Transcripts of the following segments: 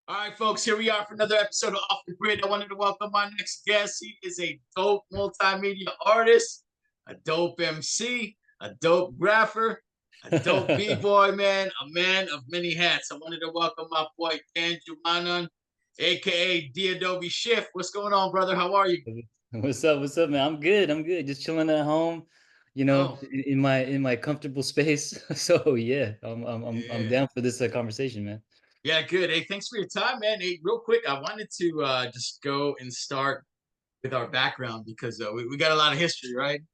All right, folks, here we are for another episode of Off the Grid. I wanted to welcome my next guest. He is a dope multimedia artist, a dope MC, a dope grapher, a dope B-boy, man of many hats. I wanted to welcome my boy, Dan Jumanon, a.k.a. D-Adobe Shift. What's going on, brother? How are you? What's up? What's up, man? I'm good. I'm good. Just chilling at home, Oh, in my comfortable space. So yeah, I'm yeah. down for this conversation, man. Yeah, good. Hey, thanks for your time, man. Hey, real quick, I wanted to just go and start with our background because we got a lot of history, right? Man,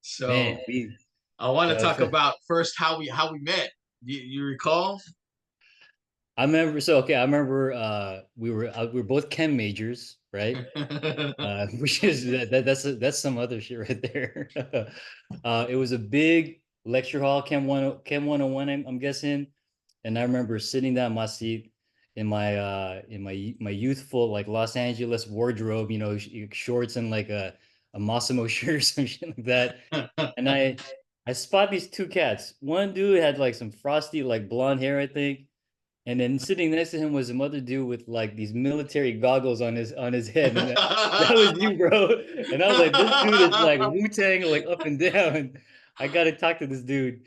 So we I want to uh, talk about first how we met. You recall? I remember. So okay, I remember. We were both chem majors, right? Which is that's some other shit right there. It was a big lecture hall, Chem 101, I'm guessing. And I remember sitting down in my seat in my youthful like Los Angeles wardrobe, shorts and like a Massimo shirt or some shit like that. And I spot these two cats. One dude had like some frosty like blonde hair, I think. And then sitting next to him was some other dude with like these military goggles on his head, and that was you, bro. And I was like, this dude is like Wu-Tang, like up and down. I gotta talk to this dude.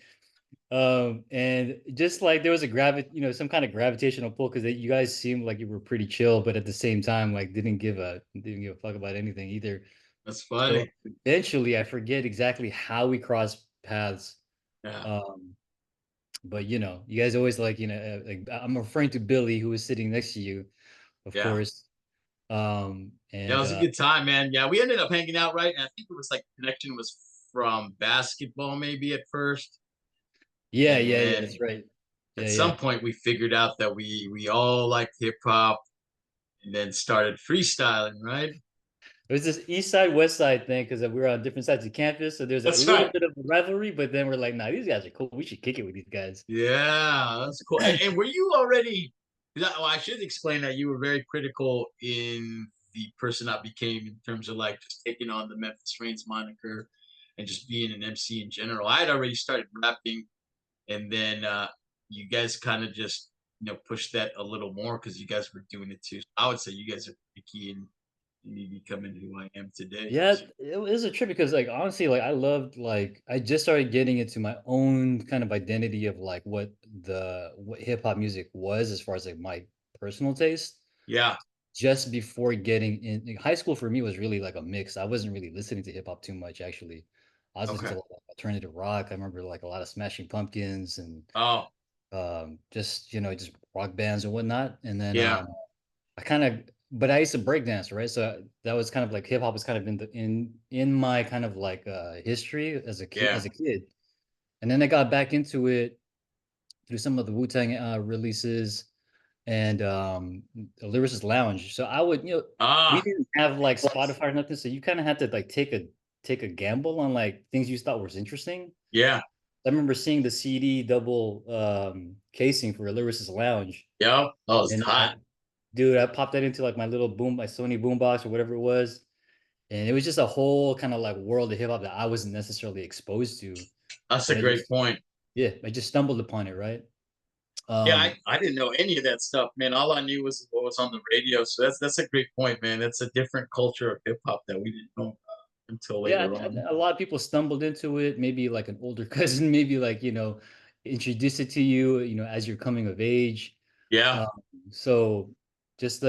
And just like there was some kind of gravitational pull because you guys seemed like you were pretty chill, but at the same time, like didn't give a fuck about anything either. That's So funny. eventually, I forget exactly how we crossed paths. Yeah, Um, but you guys always like, like I'm referring to Billy, who was sitting next to you, of yeah, course. yeah. It And was a good time, man. Yeah, we ended up hanging out, right? And I think it was like connection was from basketball, maybe at first, yeah, and yeah, yeah, then that's right. at Yeah, some yeah. point we figured out that we all liked hip hop, and then started freestyling, right? It was this East Side, West Side thing because we were on different sides of campus. So there's a That's little right. bit of a rivalry, but then we're like, nah, these guys are cool. We should kick it with these guys. Yeah, that's cool. And were you already? Well, I should explain that you were very critical in the person I became in terms of like just taking on the Memphis Reigns moniker and just being an MC in general. I had already started rapping, and then you guys kind of just pushed that a little more because you guys were doing it too. So I would say you guys are pretty key in me becoming who I am today. Yeah, it was a trip because like honestly, like I loved like I just started getting into my own kind of identity of like what hip hop music was as far as like my personal taste. Yeah. Just before getting in like, high school for me was really like a mix. I wasn't really listening to hip hop too much actually. I was listening Okay. to like, alternative rock. I remember like a lot of Smashing Pumpkins and Oh, just rock bands and whatnot. And then yeah. I kind of but I used to break dance, right? So that was kind of like hip hop was kind of in my kind of like history Yeah. as a kid. And then I got back into it through some of the Wu-Tang releases and Lyricist Lounge. So I would, we Ah, didn't have like Spotify or nothing, so you kind of had to like take a gamble on like things you thought was interesting. yeah. I remember seeing the CD double casing for Lyricist Lounge, Yep. Oh, it's and hot. dude, I popped that into like my Sony boombox or whatever it was, and it was just a whole kind of like world of hip hop that I wasn't necessarily exposed to, That's but a great point. I just stumbled upon it, right? Yeah, Um, I didn't know any of that stuff, man. All I knew was what was on the radio. So that's a great point, man. That's a different culture of hip hop that we didn't know until Yeah, later on. a lot of people stumbled into it. Maybe like an older cousin, maybe like introduced it to you, as you're coming of age. Yeah, Um, so just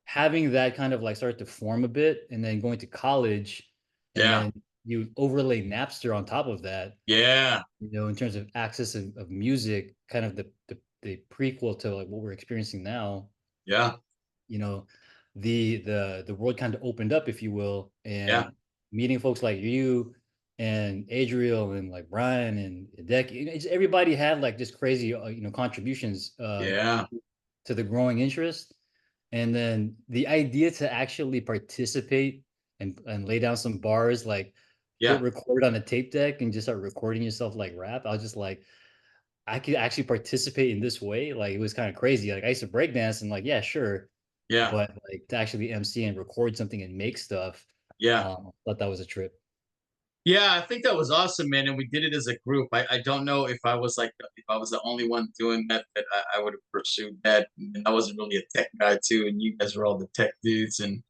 having that kind of like start to form a bit, and then going to college, and yeah, then you overlay Napster on top of that. yeah, In terms of access of music, kind of the prequel to like what we're experiencing now. yeah, you know the world kind of opened up, if you will, yeah, and meeting folks like you and Adriel and like Brian and Deck, everybody had like just crazy contributions yeah, to the growing interest, and then the idea to actually participate and lay down some bars, like hit yeah, record on a tape deck and just start recording yourself like rap. I was just like, I could actually participate in this way. Like it was kind of crazy. Like I used to break dance and like, yeah, sure, yeah, but like to actually MC and record something and make stuff, Yeah. Thought that was a trip. Yeah, I think that was awesome, man. And we did it as a group. I don't know if I was like if I was the only one doing that, that I would have pursued that. And I wasn't really a tech guy too, and you guys were all the tech dudes and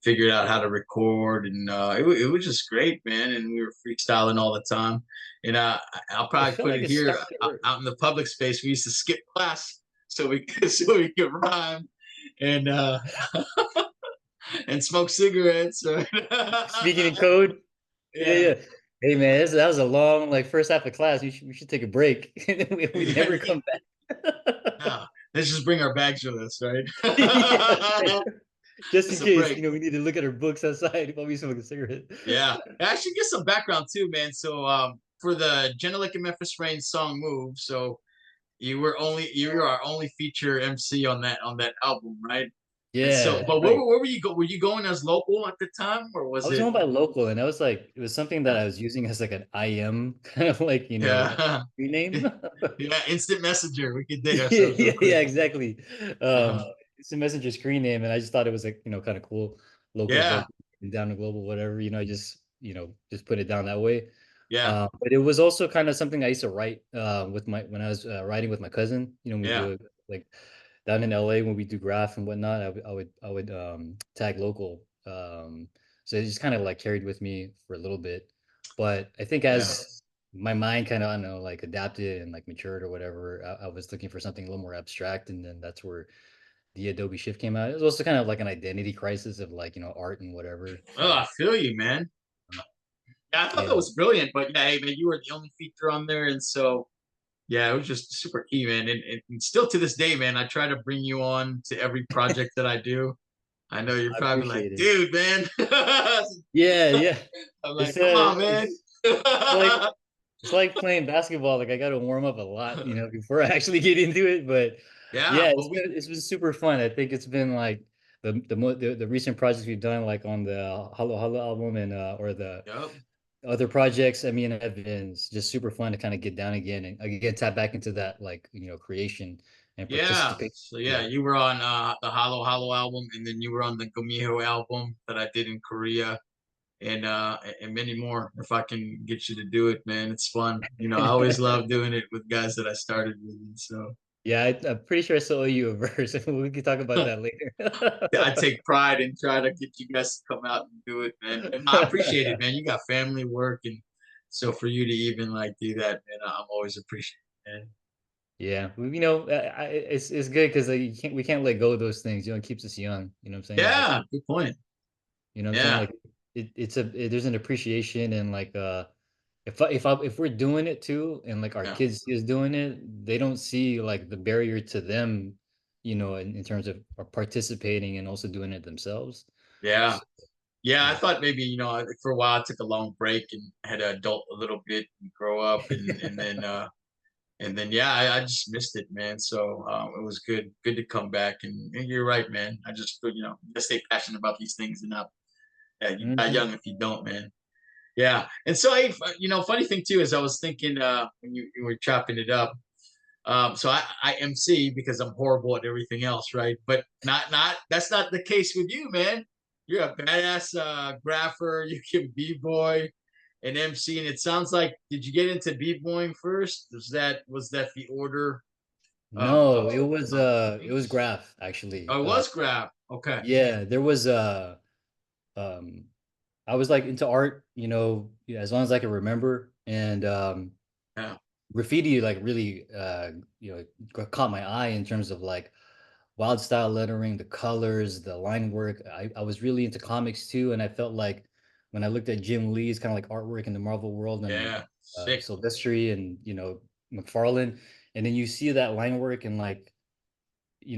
figured out how to record, and it was just great, man. And we were freestyling all the time. And I'll I probably feel put like it it here started. out in the public space. We used to skip class so we could so we could rhyme and and smoke cigarettes. Speaking in code. Yeah, Yeah. yeah. Hey man, that was a long like first half of class. We should take a break. We never come back. Yeah, let's just bring our bags with us, right? Yeah, just in It's a case, break. we need to look at our books outside while we smoke a cigarette. Yeah, I should get some background too, man. So, for the Genelic and Memphis Reigns song "Move," so you were our only feature MC on that album, right? And Yeah, so, that's but right. where were you go? Were you going as local at the time, or I was was it? going by local, and I was like, it was something that Yeah, I was using as like an IM kind of like, yeah, rename. yeah. Instant messenger. We could dig Yeah, ourselves real yeah, yeah, quick. exactly. Uh-huh. It's a messenger screen name, and I just thought it was like, kind of cool, local Yeah, vocal and down to global, whatever, I just, just put it down that way. yeah, But it was also kind of something I used to write with my when I was writing with my cousin. We yeah, do it like down in LA when we do graph and whatnot. I would tag local. So it just kind of like carried with me for a little bit. But I think yeah. as my mind kind of, I don't know, like adapted and like matured or whatever, I was looking for something a little more abstract, and then that's where the Adobe Shift came out. It was also kind of like an identity crisis of like art and whatever. Oh, So I feel you, man. Yeah, I thought that yeah, was brilliant, but yeah, hey, man, you were the only feature on there, and so yeah, it was just super key, man. And still to this day, man, I try to bring you on to every project that I do. I know you're I probably like, appreciate it. dude, man. Yeah, yeah. I'm It's like, come on, man. it's like it's like playing basketball. Like I got to warm up a lot, before I actually get into it. But Yeah, yeah, well, it's been super fun. I think it's been like the recent projects we've done, like on the Hello Hello album and or the yep. other projects. I mean, have been just super fun to kind of get down again and again tap back into that like creation and Yeah. participate. So yeah, Yeah. you were on the Hollow Hollow album, and then you were on the Gomiho album that I did in Korea, and many more. If I can get you to do it, man, it's fun. I always love doing it with guys that I started with, and so Yeah, I'm pretty sure I still owe you a verse. We can talk about that later. I take pride in trying to get you guys to come out and do it, man. And I appreciate it, man. You got family work, and so for you to even like do that, man, I'm always appreciative, man. Yeah, it's good because we can't let go of those things. It keeps us young. You know what I'm saying? Like, Yeah, good point. Yeah, like there's an appreciation and like if we're doing it too, and like our yeah, kids see us doing it, they don't see like the barrier to them, in terms of participating and also doing it themselves. yeah. So, Yeah, I yeah. thought maybe, for a while I took a long break and had to adult a little bit and grow up, and then yeah, I just missed it, man. So it was good to come back, and you're right, man. I just just stay passionate about these things, and not yeah, you die Mhm. young if you don't, man. Yeah. And so funny thing too is I was thinking when you were chopping it up. So I MC because I'm horrible at everything else, right? But not that's not the case with you, man. You're a badass grapher. You can b-boy and MC, and it sounds like did you get into b-boying first? Was that the order No, of it was things? graph actually. Oh, it was graph. Okay. Yeah, there was um I was like into art, yeah, as long as I can remember. And Yeah. graffiti like really caught my eye in terms of like wild style lettering, the colors, the line work. I was really into comics too, and I felt like when I looked at Jim Lee's kind of like artwork in the Marvel world and Yeah. Sick. Silvestri and McFarlane, and then you see that line work and like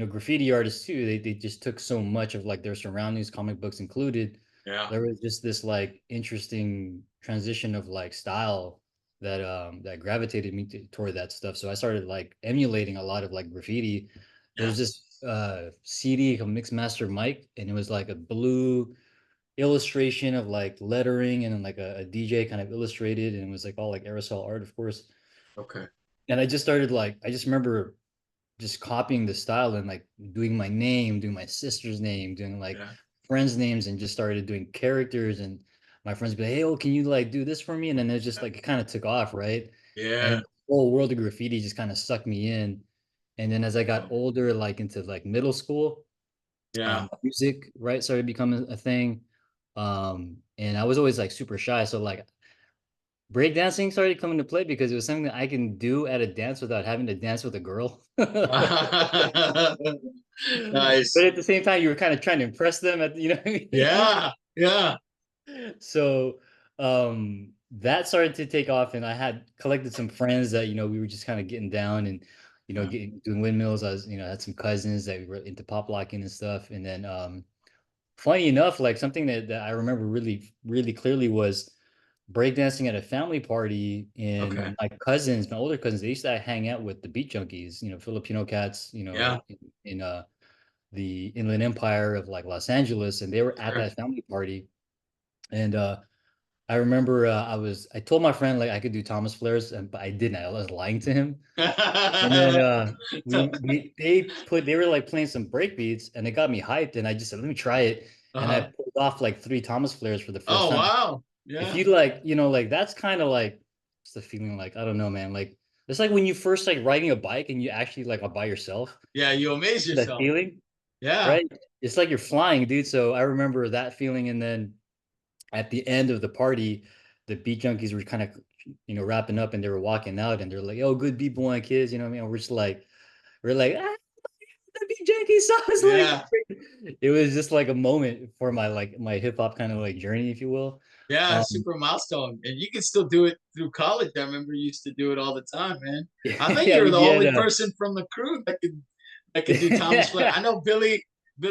graffiti artists too, they just took so much of like their surroundings, comic books included. Yeah. There was just this like interesting transition of like style that gravitated me toward that stuff. So I started like emulating a lot of like graffiti. There Yeah. was this CD called Mix Master Mike, and it was like a blue illustration of like lettering, and then like a DJ kind of illustrated, and it was like all like aerosol art, of course. Okay. And I just started like I just remember just copying the style and like doing my name, doing my sister's name, doing like Yeah. friends' names and just started doing characters. And my friends would be like, "Hey, oh, can you like do this for me?" And then it just like it kind of took off, right? And Yeah. then the whole world of graffiti just kind of sucked me in. And then as I got Oh, older, like into like middle school, yeah. music, right, started becoming a thing. And I was always like super shy. So like breakdancing started coming to play because it was something that I can do at a dance without having to dance with a girl. But Nice. at the same time, you were kind of trying to impress them at, you know what I mean? Yeah. Yeah. So that started to take off, and I had collected some friends that, we were just kind of getting down and, Yeah. doing windmills. I was, I had some cousins that were into pop locking and stuff. And then funny enough, like something that I remember really, really clearly was breakdancing at a family party. Okay. And my older cousins, they used to hang out with the beat junkies, Filipino cats, Yeah. in the Inland Empire of like Los Angeles, and they were at Sure. that family party. And I remember I told my friend like I could do Thomas flares, but I didn't. I was lying to him. And then they were like playing some break beats, and it got me hyped, and I just said, let me try it. And I Uh-huh. pulled off like three Thomas flares for the first Oh, time. wow. If Yeah. you like, like that's kind of like what's the feeling like? I don't know, man. Like it's like when you first like riding a bike and you actually like are by yourself. Yeah. You amaze That yourself. feeling, Yeah. right? It's like you're flying, dude. So I remember that feeling. And then at the end of the party, the beat junkies were kind of, wrapping up, and they were walking out, and they're like, "Oh, good beat boy kids," you know what I mean? We're like, the beat junkie sounds like. Yeah. It was just like a moment for my hip hop kind of like journey, if you will. Yeah. Um, Super milestone. And you can still do it through college. I remember you used to do it all the time, man. I think yeah, you're the we had only person from the crew that could do Thomas Flair. I know Billy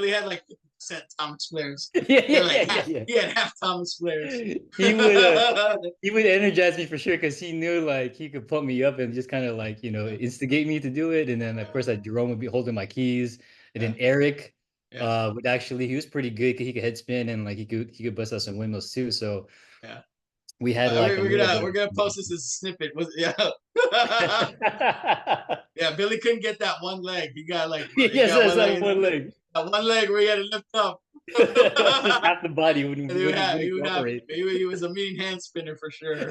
had like 50% Thomas Flares. yeah, They're yeah, like yeah, yeah, half. yeah. He had half Thomas Flares. He would uh he would energize me for sure because he knew like he could pump me up and just kind of like instigate me to do it. And then of course like Jerome would be holding my keys, and Yeah. then Eric Yeah. would actually, he was pretty good 'cause he could head spin, and like he could bust out some windmills too. So Yeah. we had like We're, a we're little gonna bit we're of gonna post this as a snippet. Was yeah. Yeah, Billy couldn't get that one leg. He yes, got yes, one that leg, one leg. that one leg where he had to lift up. Just half the body And wouldn't cooperate. he was a mean hand spinner for sure.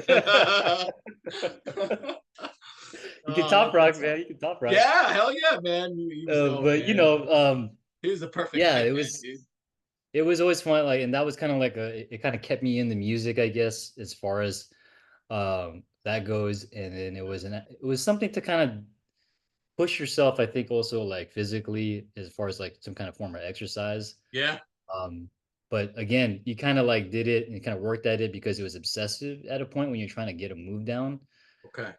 You can Oh, top that's rock, awesome. man. You can top rock. Yeah, hell yeah, man. He was dope, But man. He was the perfect yeah, hype it man, was dude. it was always fun. Like, and that was kind of like it kind of kept me in the music, I guess, as far as that goes. And then it was something to kind of push yourself, I think, also like physically, as far as like some kind of form of exercise. Yeah. Um, but again, you kind of like did it and kind of worked at it because it was obsessive at a point when you're trying to get a move down. Okay.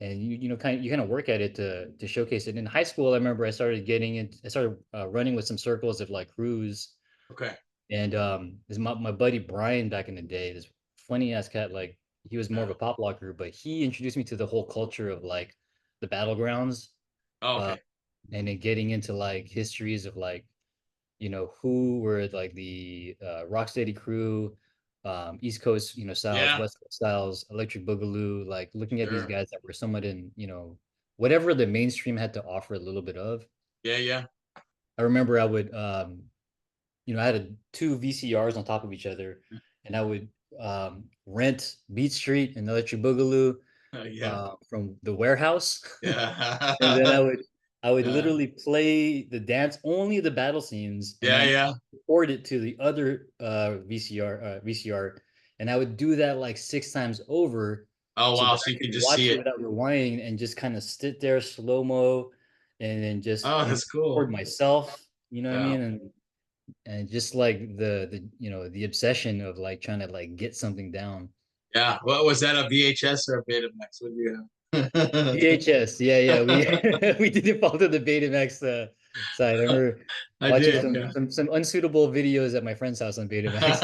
And you kind of work at it to showcase it. In high school, I remember I started running with some circles of like crews. Okay. And this my buddy Brian back in the day, this funny ass cat, like he was more Yeah. of a pop locker, but he introduced me to the whole culture of like the battlegrounds, Oh, uh okay. and then getting into like histories of like, who were like the Rocksteady crew, East Coast, styles, Yeah. West Coast styles, Electric Boogaloo, like looking at these Sure. guys that were somewhat in, whatever the mainstream had to offer a little bit of. Yeah. Yeah. I remember I would, I had two VCRs on top of each other, and I would rent Beat Street and Electric Boogaloo Yeah. from the warehouse. And then Yeah. I would Yeah. literally play the dance, only the battle scenes, and Yeah. then Yeah. record it to the other VCR, and I would do that like six times over, Oh so wow. that So I you could can just see watch it it. without rewinding and just kind of sit there slow mo, and then just Oh, that's cool. record myself. You know what I Yeah. mean? And just like the obsession of like trying to like get something down. Yeah. What was that, a VHS or a Betamax? What do you have? VHS, yeah, yeah, we we didn't fall to the Betamax side. I remember I watching did, some yeah. some some unsuitable videos at my friend's house on Betamax.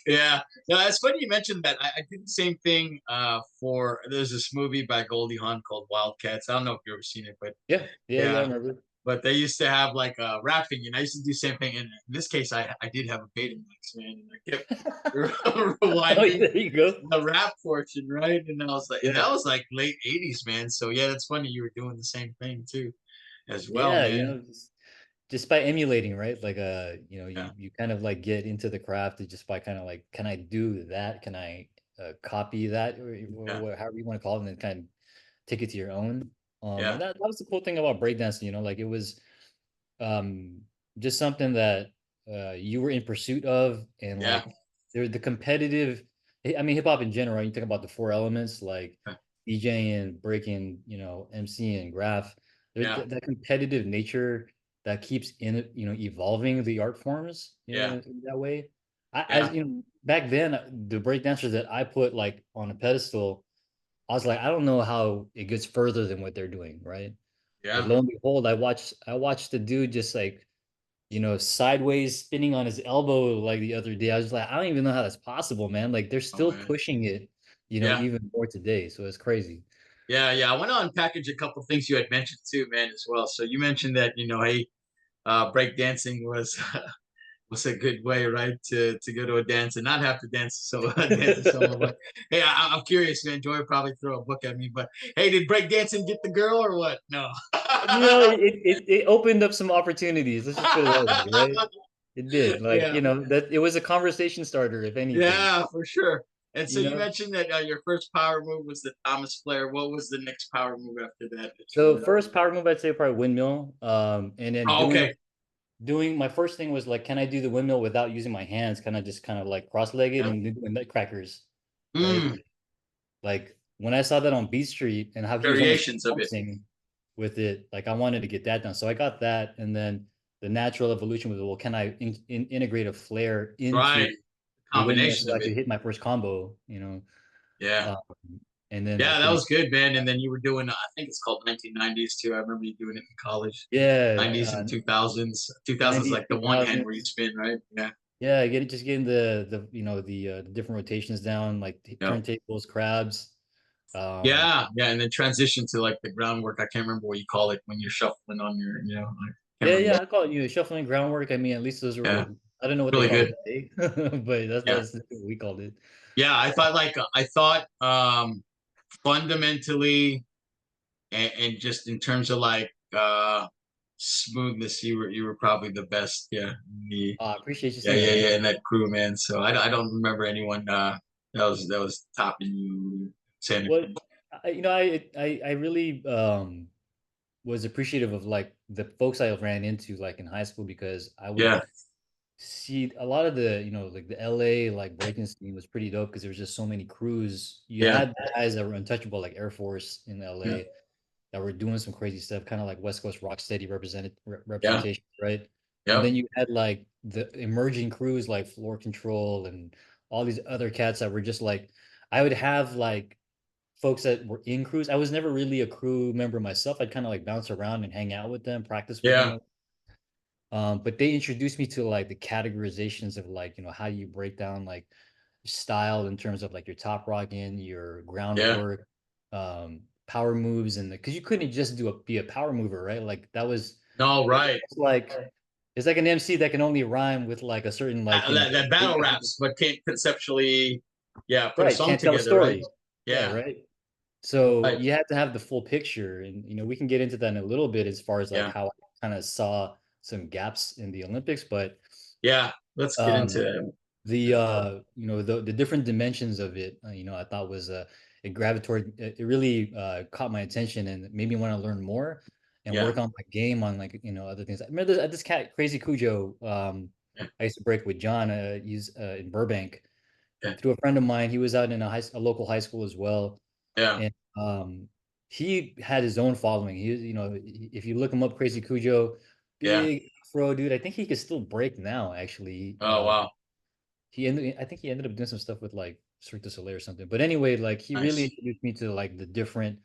Yeah. No, it's funny you mentioned that. I did the same thing for there's this movie by Goldie Hawn called Wildcats. I don't know if you've ever seen it, but Yeah, yeah, yeah, I yeah. remember. But they used to have like rapping, and I used to do the same thing. And in this case, I did have a Betamax, man, and I kept Oh, rewinding there you go. the rap portion, right? And I was like, and Yeah, that was like late '80s, man. So yeah, that's funny. You were doing the same thing too, as well, yeah, man. just by emulating, right? Like Yeah. you kind of like get into the craft just by kind of like, can I do that? Can I copy that, Yeah. however you want to call it, and then kind of take it to your own. And Yeah. that was the cool thing about breakdancing, like it was um just something that you were in pursuit of, and Yeah. like they're the competitive. I mean, hip hop in general, you think about the four elements like DJing, breaking, MC and graph. There's Yeah. that competitive nature that keeps in evolving the art forms, Yeah. in that way. As Yeah. back then, the break dancers that I put like on a pedestal, I was like, I don't know how it gets further than what they're doing, right? But Yeah. lo and behold, I watched the dude just like, sideways spinning on his elbow like the other day. I was like, I don't even know how that's possible, man. Like they're Oh still man. pushing it, Yeah. even more today. So it's crazy. Yeah. Yeah. I want to unpackage a couple things you had mentioned too, man, as well. So you mentioned that, hey, break dancing was a good way, right, to go to a dance and not have to dance so dance to someone. But hey, I'm curious, man. Joy would probably throw a book at me, but hey, did break dancing get the girl or what? No. It opened up some opportunities. Let's just put it that way, right? It did. Like, Yeah, that it was a conversation starter, if anything. yeah, for sure. And so You you know? mentioned that your first power move was the Thomas Flair. What was the next power move after that you So learned? first power move, I'd say probably windmill. And then Oh, okay. doing my first thing was like, can I do the windmill without using my hands? Can I just kind of like cross-legged Yeah. and do nutcrackers, right? Mm, Like when I saw that on Beat Street and how he was almost variations of it. bouncing with it, like I wanted to get that done. So I got that, and then the natural evolution was, well, can I integrate a flare into Right. the windmill Combination so of I it. could hit my first combo, Yeah. um, and then Yeah, like that the was good, man. And then you were doing, I think it's called 1990s too. I remember you doing it in college. yeah, 90s and 2000s. 2000s 90s, like the one hand where you 2000s. spin, right? Yeah. Yeah, getting the different rotations down, like Yeah. turntables, crabs. Um, Yeah. And then transition to like the groundwork. I can't remember what you call it when you're shuffling on I can't yeah, remember. yeah, I call it, shuffling groundwork. I mean, at least those Yeah. were, I don't know what they Really call it good. today, but Yeah. that's what we called it. Yeah. I thought fundamentally and just in terms of like smoothness, you were probably the best. Yeah. The, I appreciate you Yeah, saying yeah, that, man. yeah, and that crew, man. So I don't remember anyone that was topping you, Santa Well, Cruz. I really was appreciative of like the folks I ran into like in high school, because I would Yeah, see a lot of the, like the LA like breaking scene was pretty dope because there was just so many crews. You yeah, had guys that were untouchable like Air Force in yeah, LA that were doing some crazy stuff, kind of like West Coast Rocksteady yeah, representation, right? And yep, then you had like the emerging crews like Floor Control and all these other cats that were just like, I would have like folks that were in crews. I was never really a crew member myself. I'd kind of like bounce around and hang out with them, practice with yeah, them. But they introduced me to like the categorizations of like, how you break down like style in terms of like your top rocking, your yeah. groundwork, power moves, and because you couldn't just be a power mover, right? Like that was No, right. it's like it's like an MC that can only rhyme with like a certain like, That battle raps, but can't conceptually, yeah, put a right, song can't tell a together, right? story. Yeah, Yeah, right. So right. you have to have the full picture, and we can get into that in a little bit as far as like Yeah, how I kind of saw some gaps in the Olympics, but yeah. Let's get into um, it. the different dimensions of it, I thought was it gravitated, it really caught my attention and made me want to learn more and Yeah, work on my game on like other things. I remember this cat Crazy Cujo. yeah, I used to break with John. He's in Burbank yeah, through a friend of mine. He was out in a local high school as well, yeah, and he had his own following. If you look him up, Crazy Cujo, yeah. big afro dude. I think he could still break now. Actually, Oh wow, I think he ended up doing some stuff with like Cirque du Soleil or something. But anyway, like he really nice. introduced me to like the different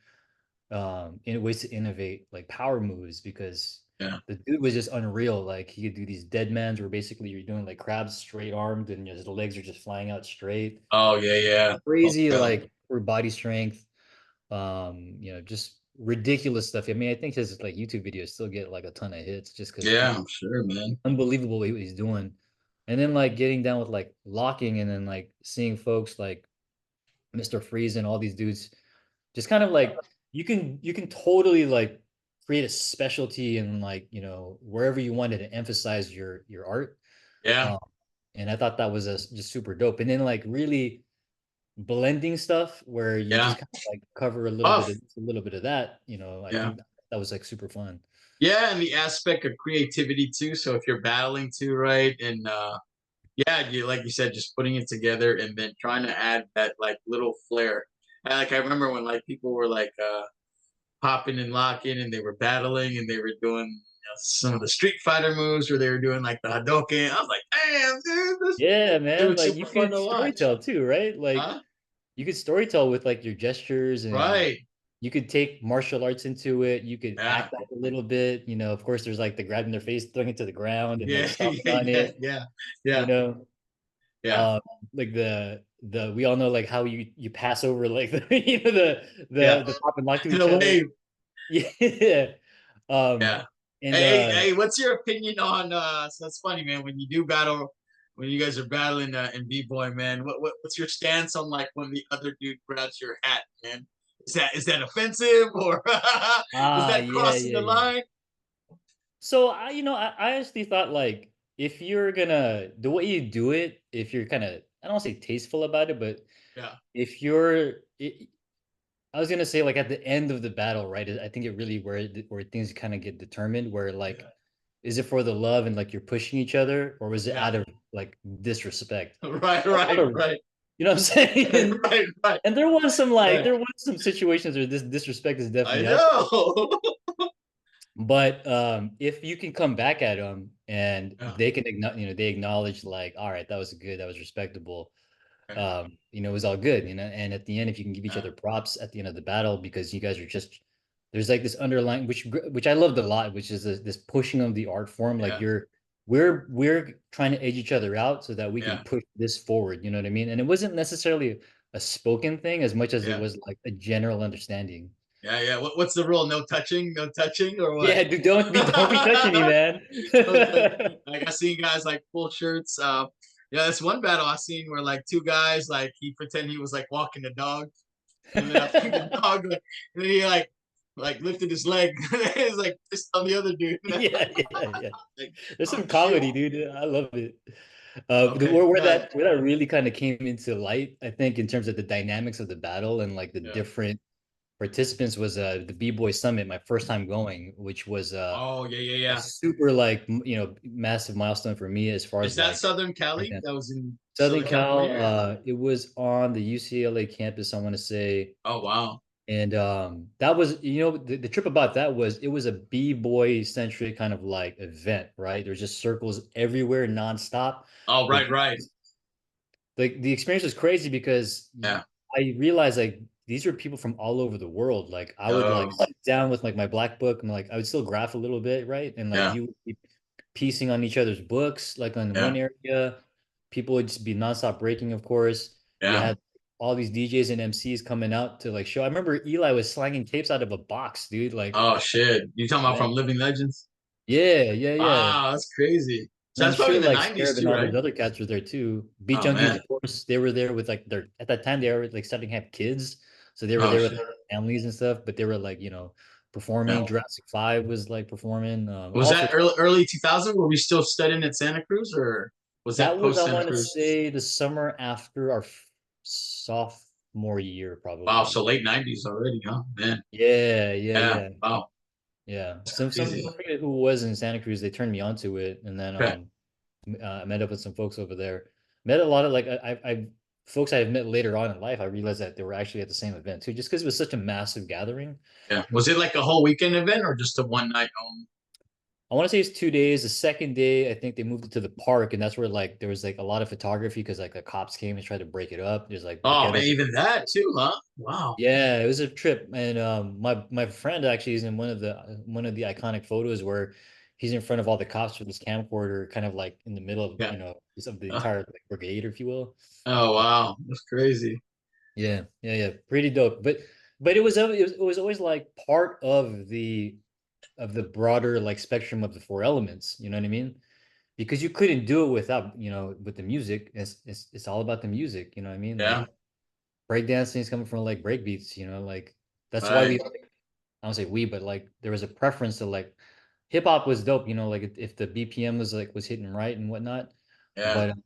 ways to innovate like power moves, because Yeah. the dude was just unreal. Like he could do these dead mans where basically you're doing like crabs straight armed and his legs are just flying out straight. Oh yeah, yeah. Oh Crazy yeah, like for body strength. Just ridiculous stuff. I mean, I think his like YouTube videos still get like a ton of hits just because yeah. it's I'm sure, man. unbelievable what he's doing. And then like getting down with like locking, and then like seeing folks like Mr. Freeze and all these dudes just kind of like you can totally like create a specialty in like, wherever you wanted to emphasize your art. Yeah. Um, and I thought that was just super dope. And then like really blending stuff where you Yeah. just kind of like cover Tough. a little bit of that, I Yeah. think that was like super fun. Yeah, and the aspect of creativity too. So if you're battling too, right? And yeah, you like you said, just putting it together and then trying to add that like little flair. And, like I remember when like people were like popping and locking and they were battling and they were doing some of the Street Fighter moves or they were doing like the Hadoken. I was like, damn, dude, this Yeah, it man. was Like super you fun could to watch. storytell too, right? Like Huh? you could storytell with like your gestures, and Right. you could take martial arts into it. You could Yeah. act out a little bit. Of course, there's like the grabbing their face, throwing it to the ground, and like Yeah. stomping Yeah. on Yeah. it. Yeah. You Yeah. know, Yeah. um, like the we all know like how you pass over like the Yeah. the pop and lock to In each a other. way. Yeah. Um, Yeah. and Hey, what's your opinion on so that's funny, man, when you do battle when you guys are battling in B-boy, man, what's your stance on like when the other dude grabs your hat, man? Is that offensive or is that yeah, crossing yeah, the yeah. line? So I actually thought like if you're gonna the way you do it, if you're kind of I don't want to say tasteful about it, but Yeah. if you're I was gonna say like at the end of the battle, right? I think it really where things kind of get determined. Where like, Yeah. is it for the love and like you're pushing each other, or was it Yeah. out of like disrespect? Right, I thought, right, right. you know what I'm saying? Right, right. And there was some like Right. there was some situations where this disrespect is I definitely out. know. But if you can come back at them and Yeah. they can they acknowledge like, all right, that was good, that was respectable. Okay. It was all good, and at the end, if you can give each Yeah. other props at the end of the battle because you guys are just there's like this underlying which I loved a lot, which is this pushing of the art form. Like Yeah. we're trying to edge each other out so that we can Yeah. push this forward. You know what I mean? And it wasn't necessarily a spoken thing as much as it Yeah. was like a general understanding. Yeah. Yeah. What's the rule? No touching, or what? Yeah, dude, don't be touching me, man. No touching. Like I seen guys like full shirts. Yeah, that's one battle I seen where like two guys like he pretended he was like walking the dog, and then I think the dog like, and then he like lifted his leg. It's like just on the other dude. Yeah, yeah, yeah. Like, There's oh some shit. comedy, dude. I love it. Okay. Where Nice. that really kind of came into light, I think, in terms of the dynamics of the battle and like the Yeah. different participants was the B-Boy Summit, my first time going, which was Oh yeah, yeah, a yeah. super like massive milestone for me as far Is as that like Southern Cali? breakdancing. That was in Southern Southern Cal, California. it was on the UCLA campus, I want to say. Oh wow. And that was, the trip about that was it was a b-boy centric kind of like event, right? There's just circles everywhere nonstop. Oh But right, right. like the experience was crazy because Yeah. I realized like these are people from all over the world. Like I would like Oh sit down with like my black book and like I would still graph a little bit, right? And like yeah, you would be piecing on each other's books, like on yeah, one area. People would just be nonstop breaking, of course. You yeah. had all these DJs and MCs coming out to like show. I remember Eli was slanging tapes out of a box, dude. Like, Oh shit. You talking about man. from Living Legends? Yeah, yeah, yeah. Wow, that's crazy. So And I'm that's probably sure in the like '90s Scarab and too, all right? those other cats were there too. Beat Oh Junkies, man. of course, they were there with like their at that time they were like starting to have kids. So they were Oh there with shit. their families and stuff, but they were like, Yeah. performing. Jurassic 5 was like performing. Was All that sorts. early 2000? Were we still studying at Santa Cruz, or was that That was, post I Santa want to Cruz? say, the summer after our sophomore year, Wow, probably. so late '90s already, huh? Man. Yeah, yeah, Yeah. yeah, Wow. yeah. That's Some crazy. I forget who was in Santa Cruz. They turned me on to it, and then Okay. I met up with some folks over there. Met a lot of like folks I have met later on in life. I realized that they were actually at the same event too, just because it was such a massive gathering. Yeah. Was it like a whole weekend event or just a one night only? I want to say it's 2 days. The second day, I think they moved it to the park, and that's where like there was like a lot of photography because like the cops came and tried to break it up. There's like the Oh ghetto. man, even that too, huh? Wow. Yeah, it was a trip, and my friend actually is in one of the iconic photos where he's in front of all the cops with his camcorder, kind of like in the middle of Yeah. of the entire like, brigade, if you will. Oh wow, that's crazy. Yeah, yeah, yeah, pretty dope. But it was always like part of the broader like spectrum of the four elements. You know what I mean? Because you couldn't do it without with the music. It's all about the music. You know what I mean? Yeah. Like breakdancing is coming from like break beats. Like that's why we Right. like I don't say we, but like there was a preference to like hip hop was dope, like if the BPM was hitting right and whatnot. Yeah. But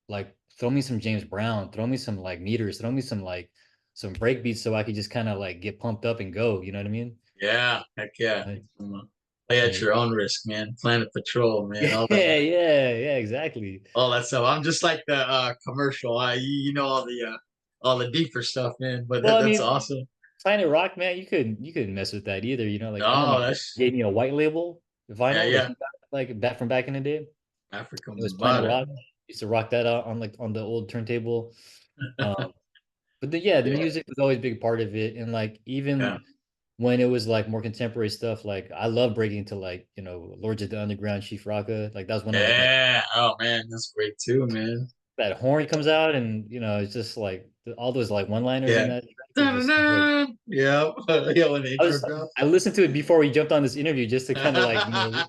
like throw me some James Brown, throw me some like meters, throw me some break beats so I could just kind of like get pumped up and go. You know what I mean? Yeah. Heck yeah. Like, Play at like your own risk, man. Planet Patrol, man. yeah, yeah, exactly. All that stuff. I'm just like the commercial. You know all the deeper stuff, man. But Well, I that's mean, awesome. Planet Rock, man, you couldn't mess with that either. Like I remember Oh, my dad that's gave me a white label yeah, vinyl that yeah. he got like back from back in the day. Africa It was Planet Bada. Rock. Used to rock that out on like on the old turntable. Um, but yeah, the Yeah, music was always a big part of it. And like yeah, even when it was like more contemporary stuff, like I love breaking into like, Lords of the Underground, Chief Rocka. Like that was one of like my yeah. Oh man, that's great too, man. that horn comes out and it's just like all those like one-liners in Yeah. that track is just so dope. Dun-dun-dun. Yeah, yeah, when the I intro was drop. I listened to it before we jumped on this interview just to kind of like,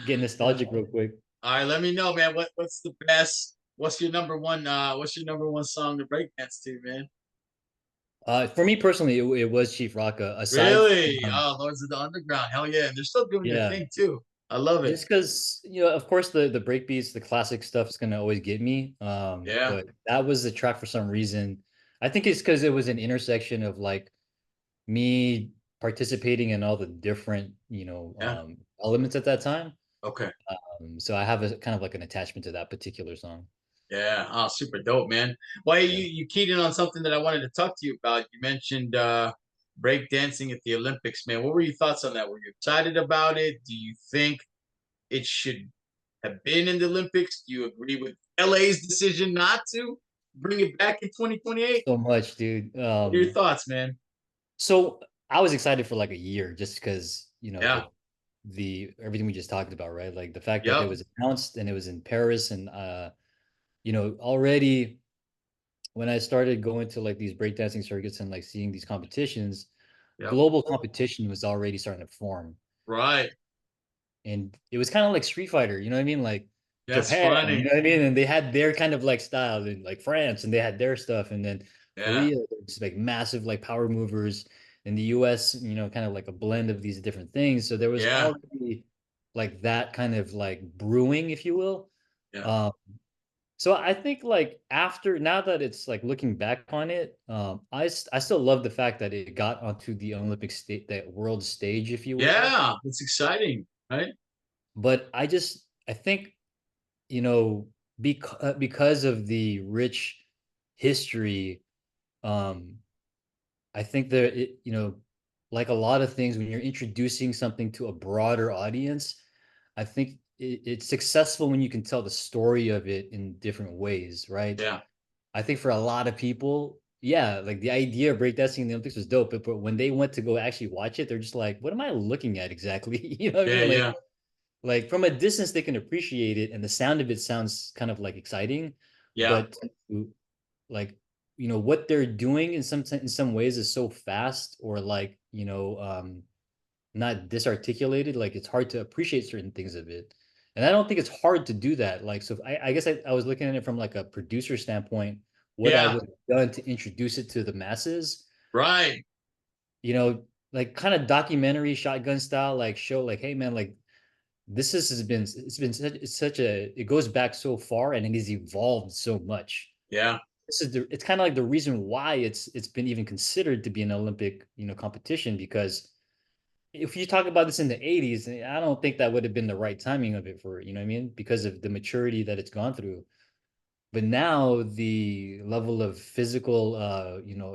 get nostalgic real quick. All right, let me know, man. What's the best? What's your number one? What's your number one song to breakdance to, man? For me personally, it was Chief Rocka. Aside Really? from Oh, Lords of the Underground. Hell yeah, and they're still doing their yeah, thing too. I love it. just because of course the break beats, the classic stuff is gonna always get me. Yeah, But that was the track for some reason. I think it's because it was an intersection of like me participating in all the different yeah. elements at that time. Okay. So I have a kind of like an attachment to that particular song. Yeah. Oh, super dope, man. Well, Yeah. you keyed in on something that I wanted to talk to you about. You mentioned break dancing at the Olympics, man. What were your thoughts on that? Were you excited about it? Do you think it should have been in the Olympics? Do you agree with LA's decision not to bring it back in 2028? So much, dude. What are your thoughts, man? So I was excited for like a year just because, Yeah. the everything we just talked about, right? Like the fact that it Yep. was announced and it was in Paris and already when I started going to like these breakdancing circuits and like seeing these competitions, Yep. global competition was already starting to form. Right. And it was kind of like Street Fighter, you know what I mean? Like That's Japan, you funny. know what I mean? And they had their kind of like style, and like France, and they had their stuff, and then Yeah. Korea, just like massive like power movers, in the US, kind of like a blend of these different things. So there was Yeah. already like that kind of like brewing, if you will. Yeah. Um, so I think like after now that it's like looking back on it, I still love the fact that it got onto the Olympic state, that world stage, if you will. Yeah. It's exciting, right? But I think because of the rich history, um, I think that like a lot of things, when you're introducing something to a broader audience, I think it's successful when you can tell the story of it in different ways, right? Yeah. I think for a lot of people, yeah, like the idea of breakdancing in the Olympics was dope, but when they went to go actually watch it, they're just like, what am I looking at exactly? You know what I Yeah. mean? Yeah. Like from a distance, they can appreciate it, and the sound of it sounds kind of like exciting. Yeah. But like, what they're doing in some ways is so fast, or like, not disarticulated. Like it's hard to appreciate certain things of it. And I don't think it's hard to do that. Like, so I guess I was looking at it from like a producer standpoint, what I Yeah. would have done to introduce it to the masses, Right. like kind of documentary shotgun style, like show like, hey man, like has been it's been such a it goes back so far and it has evolved so much. Yeah. It's kind of like the reason why it's been even considered to be an Olympic competition, because if you talk about this in the 80s, I don't think that would have been the right timing of it for it, you know what I mean, because of the maturity that it's gone through. But now the level of physical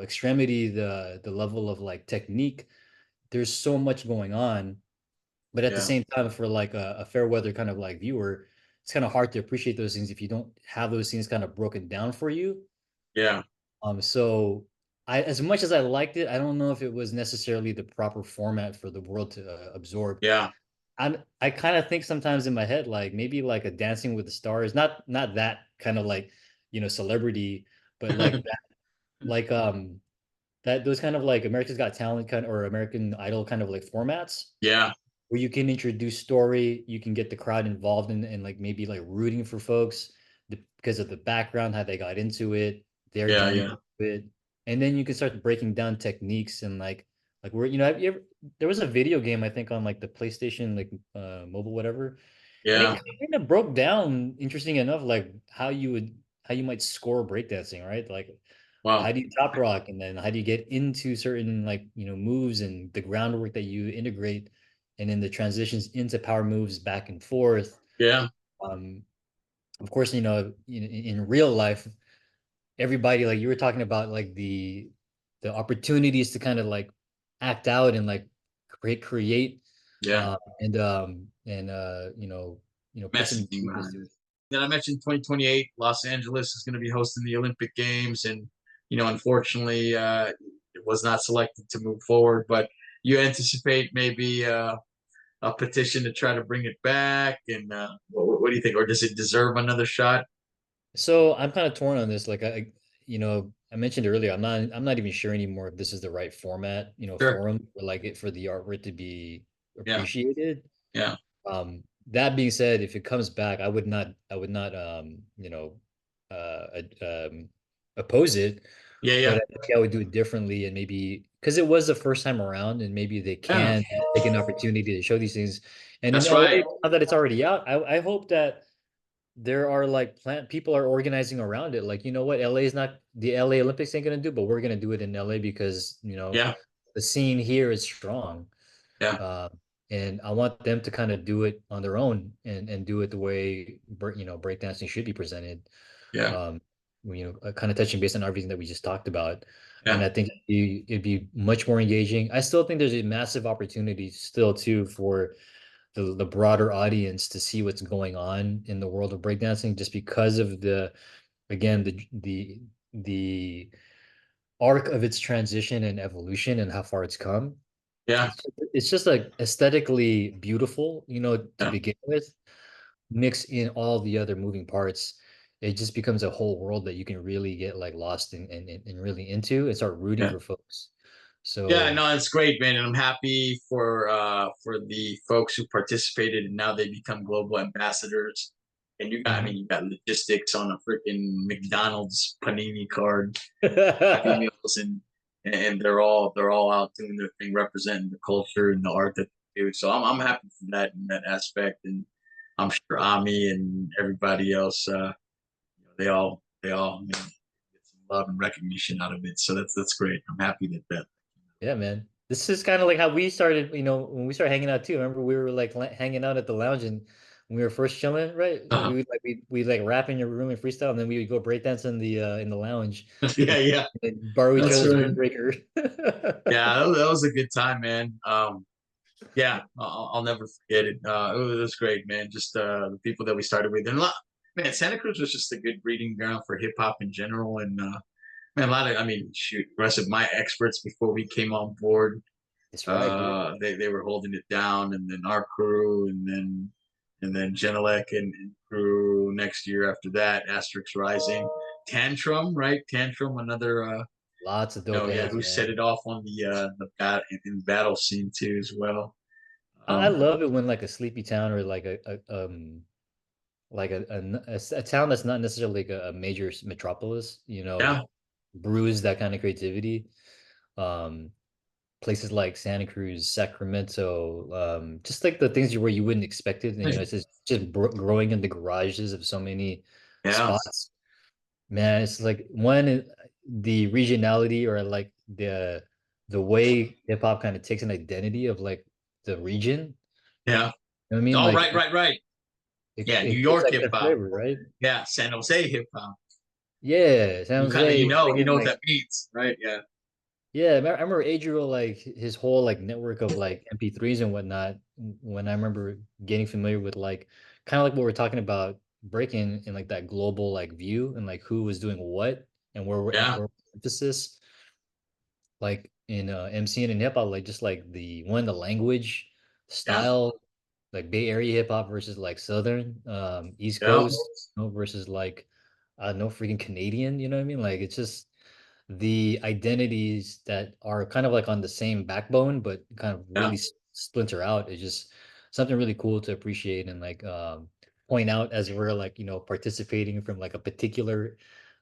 extremity, the level of like technique, there's so much going on. But at the Yeah. same time, for like a fair weather kind of like viewer, it's kind of hard to appreciate those things if you don't have those things kind of broken down for you. Yeah. So as much as I liked it, I don't know if it was necessarily the proper format for the world to absorb. Yeah. I kind of think sometimes in my head, like maybe like a Dancing with the Stars, not that kind of like, celebrity, but like that, like that those kind of like America's Got Talent kind, or American Idol kind of like formats Yeah. where you can introduce story, you can get the crowd involved in like maybe like rooting for folks, because of the background, how they got into it, their Yeah. journey Yeah. with it, and then you can start breaking down techniques and like Like where, have you ever, there was a video game I think on like the PlayStation, like mobile, whatever, and it Yeah. kind of broke down, interesting enough, like how you might score breakdancing, right? Like how Wow. do you top rock, and then how do you get into certain like moves and the groundwork that you integrate, and then the transitions into power moves back and forth. Yeah. Um, of course, in real life, everybody, like you were talking about, like the opportunities to kind of like act out and like create Yeah. put some Messaging uniqueness behind to it. it. Then I mentioned 2028, Los Angeles is going to be hosting the Olympic Games, and unfortunately, it was not selected to move forward. But you anticipate maybe a petition to try to bring it back, and what do you think? Or does it deserve another shot? So I'm kind of torn on this. Like I mentioned earlier, I'm not even sure anymore if this is the right format, Sure. forum for like it for the artwork to be Yeah. appreciated. Yeah. That being said, if it comes back, I would not, oppose it, Yeah. but Yeah. I think I would do it differently, and maybe because it was the first time around, and maybe they Yeah. can take an opportunity to show these things. And in That's LA, right. now that it's already out, I hope that there are like plant people are organizing around it. Like, you know what, LA is not the LA Olympics ain't gonna do, but we're gonna do it in LA because Yeah. the scene here is strong. Yeah. Uh, and I want them to kind of do it on their own and do it the way breakdancing should be presented. Yeah. Um, kind of touching based on everything that we just talked about. And Yeah. I think it'd be much more engaging. I still think there's a massive opportunity still too for the broader audience to see what's going on in the world of breakdancing, just because of again the arc of its transition and evolution and how far it's come. Yeah. It's just like aesthetically beautiful, to Yeah. begin with. Mix in all the other moving parts, it just becomes a whole world that you can really get like lost in and really into and start rooting Yeah. for folks. Yeah, So no, it's great, man, and I'm happy for the folks who participated, and now they become global ambassadors. And I mean, mhm. you got logistics on a freaking McDonald's panini card, Happy Meals, and they're all out doing their thing, representing the culture and the art that they do. So I'm happy for that in that aspect, and I'm sure Ami and everybody else, they all get some love and recognition out of it. So that's great. I'm happy that. Yeah, man. This is kind of like how we started, when we started hanging out too. Remember, we were like hanging out at the lounge and when we were first chilling, right? We Uh-huh. would like we like rap in your room and freestyle, and then we would go breakdance in the lounge Yeah, and, yeah, and borrow each that's other's right. windbreaker. Yeah, that was a good time, man. Yeah, I'll never forget it. It was great, man. Just the people that we started with, and man, Santa Cruz was just a good breeding ground for hip hop in general, and man, a lot of, I mean, shoot, the rest of my experts before we came on board, That's right, dude. they were holding it down, and then our crew, and then Genelec and crew next year after that, Asterix Rising, Tantrum, right? Tantrum, another Lots of dope yeah, heads, who set man. it off on the battle scene too as well. I Um, love it when like a sleepy town or like a town that's not necessarily like a major metropolis, yeah, brews that kind of creativity. Um, Places like Santa Cruz, Sacramento, just like the things where you wouldn't expect it, and it's just growing in the garages of so many yeah, spots. Man, it's like the regionality or like the way hip hop kind of takes an identity of like the region. yeah. You know what I mean? Oh, Like right, right, right. Yeah, New it gives York like hip the hop. flavor, right? Yeah, San Jose hip hop. Yeah, San You kind of Jose, you know freaking what like that means, right? Yeah, yeah, I remember Adriel, like his whole like network of like MP3s and whatnot. When I remember getting familiar with like kind of like what we're talking about breaking in like that global like view and like who was doing what and yeah, where emphasis like in MCing and hip hop, like just like the language yeah, style, like Bay Area hip hop versus like Southern East yeah, Coast, versus like no freaking Canadian, you know what I mean? Like it's just the identities that are kind of like on the same backbone, but kind of yeah. really splinter out. It's just something really cool to appreciate and like point out as we're like, participating from like a particular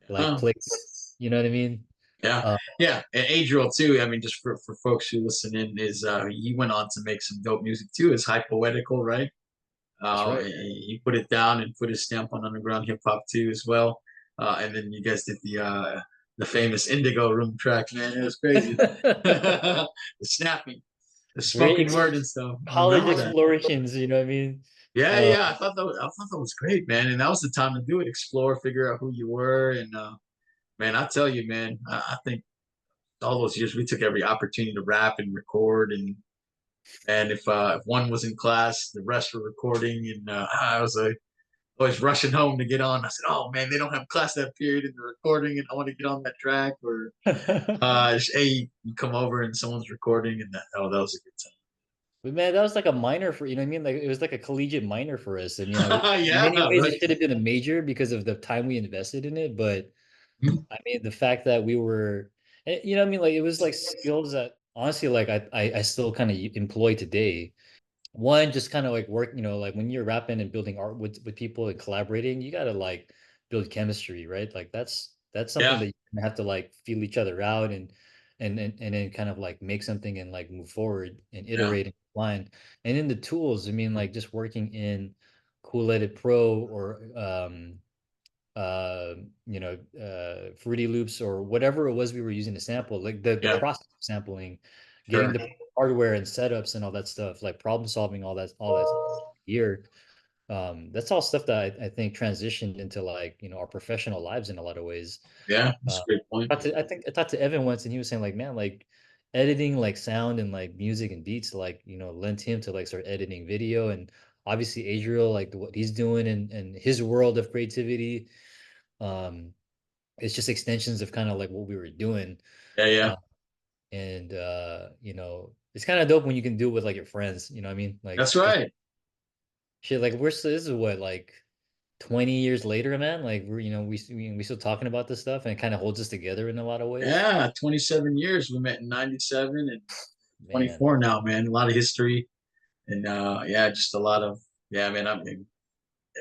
like Yeah. place. You know what I mean? Yeah, Uh, yeah, and Adriel too. I mean, just for folks who listen in, is he went on to make some dope music too. It's high poetical, right? that's right. He put it down and put his stamp on underground hip hop too as well. And then you guys did the famous Indigo Room track, man. It was crazy. The snapping, the Great spoken word and stuff. I college remember that. explorations, you know what I mean? Yeah, Uh, yeah. I thought that was great, man. And that was the time to do it. Explore, figure out who you were, and man, I tell you, man, I think all those years we took every opportunity to rap and record and if one was in class, the rest were recording, and I was always rushing home to get on. I said, "Oh man, they don't have class that period in the recording, and I want to get on that track." Or hey, you come over and someone's recording, and that was a good but man, that was like a minor for, you know what I mean? Like it was like a collegiate minor for us. And you know, time. in Yeah, many ways right. it should have been a major because of the time we invested in it. But I mean, the fact that we were, you know what I mean? Like it was like skills that honestly, like I still kind of employ today. One, just kind of like work, you know, like when you're rapping and building art with people and collaborating, you gotta like build chemistry, right? Like that's something Yeah, that you have to like feel each other out and then kind of like make something and like move forward and yeah, iterate and line. And then the tools, I mean, like just working in Cool Edit Pro or you know, Fruity Loops or whatever it was we were using to sample, like the yeah. process of sampling, getting Sure. the hardware and setups and all that stuff, like problem solving, all that here. That's all stuff that I think transitioned into like, you know, our professional lives in a lot of ways. Yeah, that's Uh, a great point. I think I talked to Evan once and he was saying like, man, like editing like sound and like music and beats, like, you know, lent him to like start editing video. And obviously Adriel, like what he's doing and his world of creativity. Um, it's just extensions of kind of like what we were doing. Yeah, yeah. Uh, and you know, it's kind of dope when you can do it with like your friends, you know what I mean? Like That's because right. shit, like we're still, this is what like 20 years later, man. Like we're, you know, we still talking about this stuff and it kind of holds us together in a lot of ways. Yeah, 27 years. We met in 97 and Man. 24 now, man. A lot of history and yeah, just a lot of yeah, man. I mean,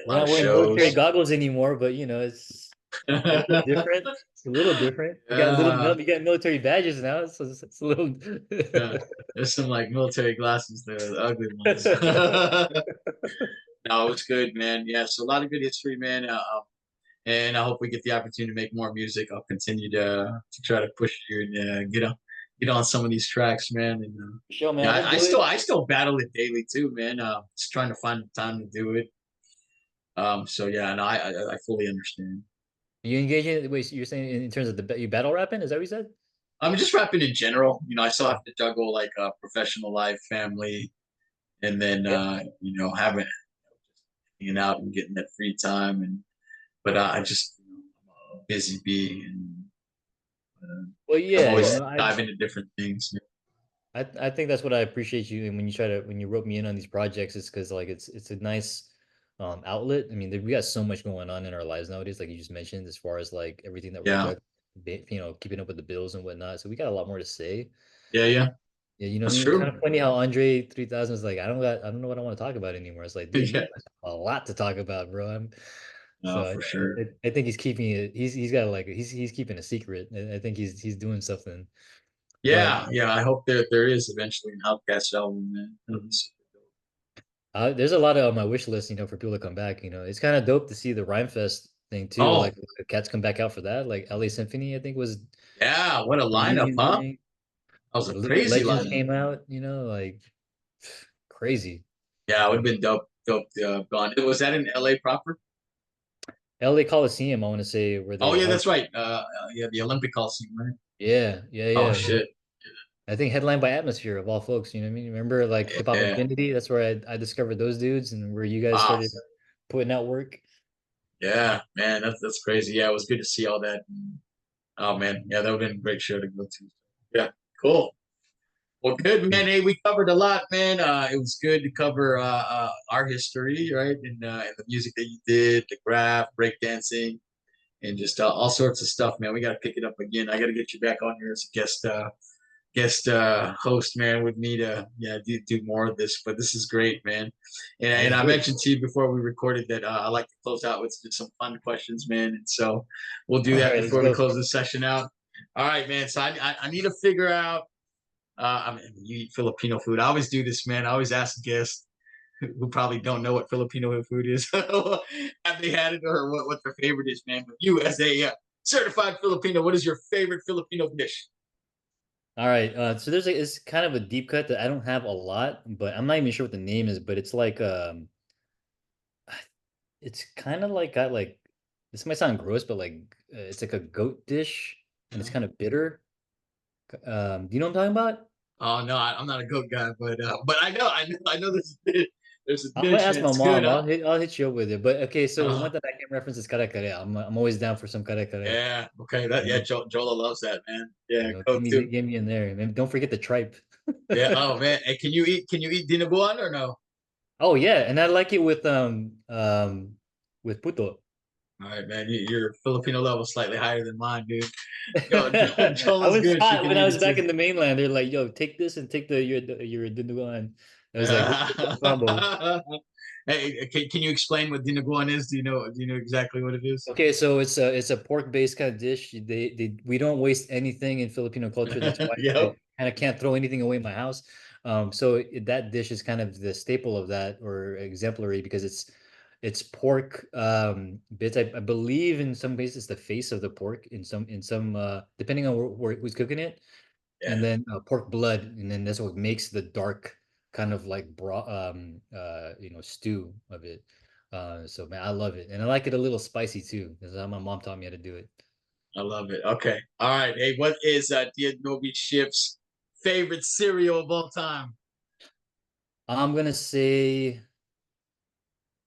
a We're lot not of wearing military shows. goggles anymore, but you know, it's a little different. It's a little different. You got Yeah, you got military badges now, so it's a little yeah. There's some like military glasses there, the ugly ones. No, it's good, man. Yeah, so a lot of good history, man. And I hope we get the opportunity to make more music. I'll continue to try to push you and get on some of these tracks, man. And show, man. yeah, We'll I do still it. I still battle it daily too, man. Just trying to find the time to do it. So yeah, and I fully understand. You engage in, wait, so you're saying in terms of you battle rapping? Is that what you said? I'm just rapping in general. You know, I still Oh, have to juggle like professional life, family, and then yeah. you know having hanging out and getting that free time. And but I just I'm a busy bee, and Well, I'm yeah, you always know, diving into different things. I think that's what I appreciate you and when you try to when you wrote me in on these projects, it's because like it's a nice outlet. I mean, we got so much going on in our lives nowadays, like you just mentioned, as far as like everything that we're Yeah, juggling, you know, keeping up with the bills and whatnot. So we got a lot more to say. yeah, yeah. Yeah, you know what I That's mean? Kind true. of funny how Andre 3000 is like, I don't know what I want to talk about anymore. It's like, dude, you Yeah, got a lot to talk about, bro. no, So for sure. I think he's keeping it. He's got like he's keeping a secret. I think he's doing something. But Yeah, yeah. I hope there is eventually an Outcast album, man. That'll be super dope. there's a lot of on my wish list, you know, for people to come back. You know, it's kind of dope to see the Rhyme Fest thing too. Oh, Like the cats come back out for that. Like LA Symphony, I think was yeah. What a the lineup, reunion huh? thing. That was a Living crazy Legends lineup. came out. You know, like crazy. Yeah, it would have been dope. Dope. Gone. Was that in LA proper? LA Coliseum, I want to say where Oh they yeah, held. that's right. Yeah, the Olympic Coliseum, right? Yeah, yeah, Oh yeah. shit. I think headlined by Atmosphere of all folks. You know what I mean? Remember like Hip Hop Yeah. Infinity? That's where I discovered those dudes and where you guys Wow. started putting out work. Yeah, man, that's crazy. Yeah, it was good to see all that. Oh man, yeah, that would have been a great show to go to. Yeah, cool. Well, good man. Hey, we covered a lot, man. It was good to cover our history, right, and the music that you did, the graph, breakdancing, and just all sorts of stuff, man. We got to pick it up again. I got to get you back on here as a guest host, man, with me to yeah do more of this. But this is great, man. And Let's I do it. mentioned to you before we recorded that I like to close out with just some fun questions, man. And so we'll do All that right, let's before we go. close this session out. All right, man. So I need to figure out. I mean, you eat Filipino food. I always do this, man. I always ask guests who probably don't know what Filipino food is. Have they had it or what their favorite is, man? But you, as a certified Filipino, what is your favorite Filipino dish? All right, so there's a it's kind of a deep cut that I don't have a lot, but I'm not even sure what the name is, but it's like it's kind of like got like this might sound gross, but like it's like a goat dish and it's Uh, kind of bitter. Do you know what I'm talking about? oh no, I'm not a goat guy, but I know there's a I'm gonna dish ask and my it's good, mom. huh? I'll hit you up with it. But okay, so Uh, one that I can reference is kare kare. I'm always down for some kare kare. yeah, okay, that You yeah, know, Jola loves that, man. Yeah, get Coke too. me in there. And don't forget the tripe. Yeah. Oh man, hey, can you eat dinuguan or no? Oh yeah, and I like it with puto. All right, man. Your Filipino level is slightly higher than mine, dude. Yo, I Jola's was good. She taught can when I eat was it back too. in the mainland. They're like, "Yo, take this and take your dinuguan." I was like, "This is a combo." Hey, can you explain what dinuguan is? Do you know exactly what it is? Okay, so it's a pork-based kind of dish. We don't waste anything in Filipino culture. That's why Yep. I kind of can't throw anything away in my house. So that dish is kind of the staple of that or exemplary because it's pork bits. I believe in some cases the face of the pork in some depending on who's cooking it, Yeah, and then pork blood, and then that's what makes the dark kind of like stew of it. So man, I love it, and I like it a little spicy too. That's how my mom taught me how to do it. I love it. Okay. All right. Hey, what is D-Adobe Shift's favorite cereal of all time? I'm gonna say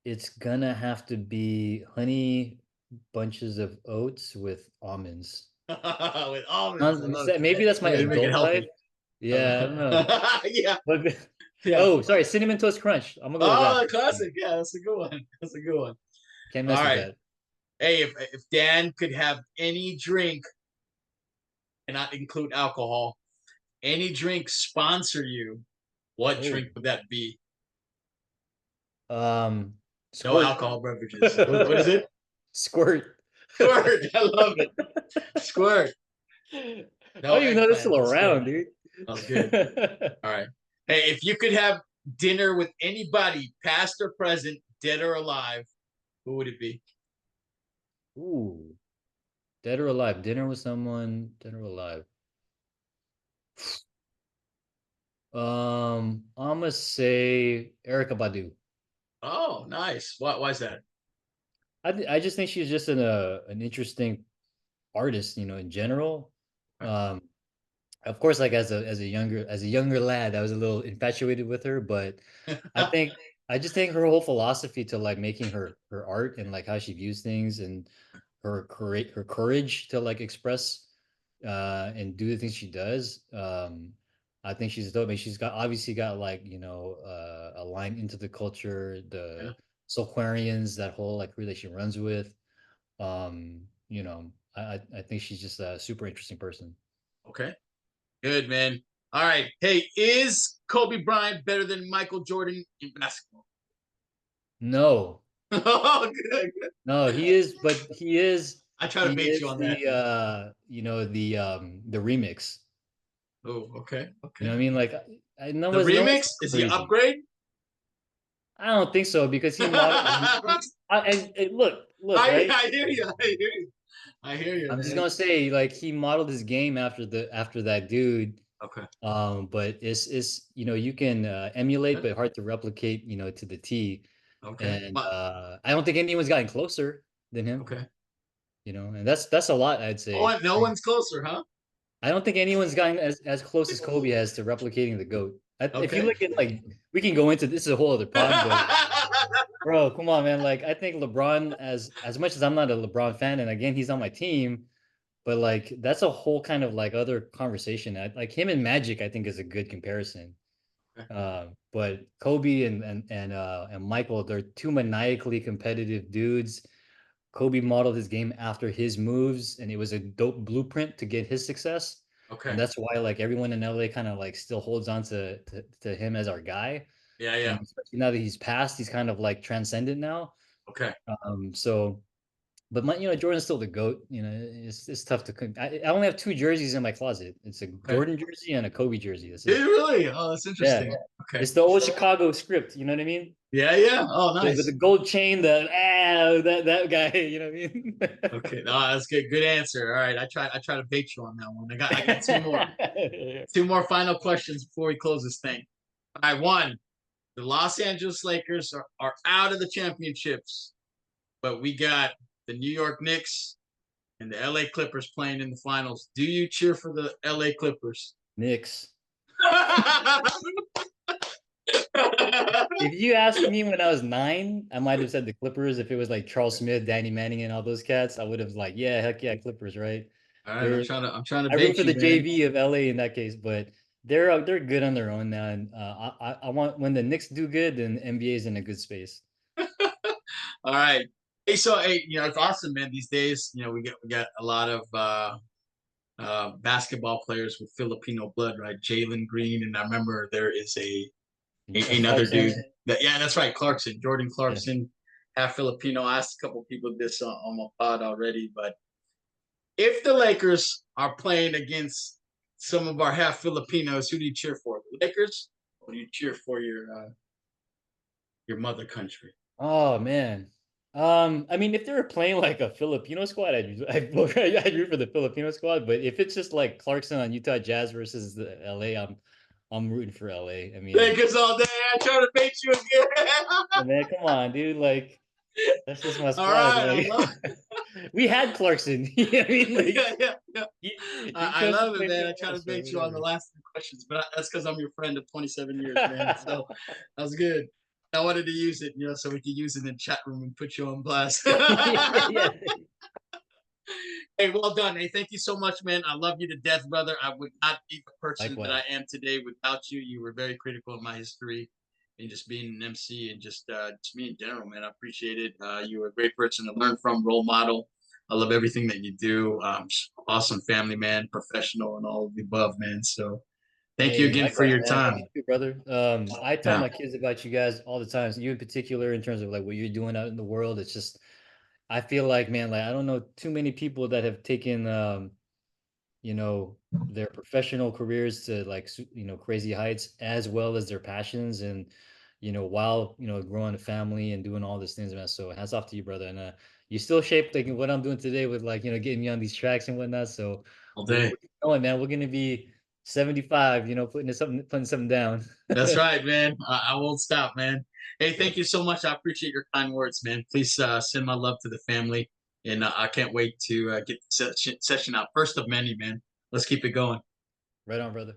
it's gonna have to be honey bunches of oats with almonds. With almonds. I love Maybe that's my it. Make it adult life. healthy. Yeah, I don't know. Yeah. But Yeah. oh, sorry, cinnamon toast crunch. I'm gonna go with Oh, that. the classic. Yeah, that's a good one. That's a good one. Can't All mess with right. that. Hey, if Dan could have any drink and not include alcohol, any drink sponsor you, what Oh, drink would that be? No squirt. alcohol beverages. What is it? Squirt. Squirt. I love it. Squirt. I No don't even know this eggplant. still That's good. around, dude. That was good. All right. Hey, if you could have dinner with anybody, past or present, dead or alive, who would it be? Ooh, dead or alive? Dinner with someone, dead or alive? I'm gonna say Erica Badu. Oh, nice. Why is that? I just think she's just an interesting artist, in general. Um, of course, like as a younger lad, I was a little infatuated with her, but I think I just think her whole philosophy to like making her art and like how she views things and her courage to like express and do the things she does. I think she's dope. I mean, she's got obviously got like a line into the culture, Yeah. the Soulquarians, that whole like crew that she runs with. I think she's just a super interesting person. Okay. Good, man. All right. Hey, is Kobe Bryant better than Michael Jordan in basketball? No, Oh, good, no, he is, but I try to he bait you is on that. the remix. Oh, okay. You know Okay. what I mean? Like The no one's remix going is he crazy. upgrade? I don't think so because he modeled. I, And look, right? I hear you. I hear you. I hear you, I'm just man. gonna say like he modeled his game after that dude. Okay. But it's you can emulate, Okay. but hard to replicate. To the T. Okay. And But I don't think anyone's gotten closer than him. okay. And that's a lot, I'd say. No one's closer, huh? I don't think anyone's gotten as close as Kobe has to replicating the GOAT. If you Okay. look at like, we can go into this is a whole other pod, but bro, come on, man. Like, I think LeBron, as much as I'm not a LeBron fan, and again, he's on my team, but like that's a whole kind of like other conversation. Like him and Magic, I think is a good comparison. But Kobe and Michael, they're two maniacally competitive dudes. Kobe modeled his game after his moves, and it was a dope blueprint to get his success. And Okay. that's why like everyone in LA kind of like still holds on to him as our guy. Yeah, And yeah. especially now that he's passed, he's kind of like transcendent now. Okay. So But Jordan's still the GOAT. It's tough to. I only have two jerseys in my closet. It's a Okay. Jordan jersey and a Kobe jersey. That's Did it. you really? Oh, that's Yeah, interesting. Okay. it's the old Chicago script. You know what I mean? Yeah, yeah. Oh, With the nice. gold chain, that guy. You know what I mean? Okay. No, that's good. Good answer. All right. I try to bait you on that one. I got two more. Two more final questions before we close this thing. All right, one. The Los Angeles Lakers are out of the championships, but we got the New York Knicks and the LA Clippers playing in the finals. Do you cheer for the LA Clippers? Knicks. If you asked me when I was 9, I might have said the Clippers. If it was like Charles Smith, Danny Manning, and all those cats, I would have like, yeah, heck yeah, Clippers, right? All right, I'm They're trying to I'm trying to I root bait for you, the man. JV of LA in that case, but they're good on their own now. And I want when the Knicks do good, then the NBA is in a good space. All right. Hey, so hey, it's awesome, man. These days, we got a lot of basketball players with Filipino blood, right? Jalen Green, and I remember there is another dude. Clarkson, Yeah, that's right, Clarkson, Jordan yeah. Clarkson, half Filipino. I asked a couple people this on my pod already, but if the Lakers are playing against some of our half Filipinos, who do you cheer for? The Lakers, or do you cheer for your mother country? Oh man. I mean, if they were playing like a Filipino squad, I'd root for the Filipino squad. But if it's just like Clarkson on Utah Jazz versus the LA, I'm rooting for LA. I mean, Lakers all day. I try to bait you again. man, come on, dude. Like, that's just my All squad. right, I Like, love. we had Clarkson. You know what I mean? Like, Yeah, yeah, yeah. he I chose to love it, play man. I somewhere try to else, so bait you on the whatever. last two questions, but that's because I'm your friend of 27 years, man. So that was good. I wanted to use it, so we could use it in the chat room and put you on blast. Yeah. Hey, well done. Hey, thank you so much, man. I love you to death, brother. I would not be the person that I Likewise. am today without you. You were very critical in my history and just being an MC and just me in general, man. I appreciate it. You were a great person to learn from, role model. I love everything that you do. Awesome family, man, professional, and all of the above, man. So thank you Hey, again for likewise, your man. Love time. you too, brother. I tell Yeah, my kids about you guys all the time. You in particular, in terms of like what you're doing out in the world. It's just, I feel like, man, like I don't know too many people that have taken, you know, their professional careers to like, crazy heights as well as their passions, and while growing a family and doing all these things, man. So hats off to you, brother. And you still shape like what I'm doing today with like getting me on these tracks and whatnot. So all we're day. going, man. We're gonna be 75, putting something down. That's right, man. I won't stop, man. Hey, thank you so much. I appreciate your kind words, man. Please send my love to the family. And I can't wait to get the session out. First of many, man. Let's keep it going. Right on, brother.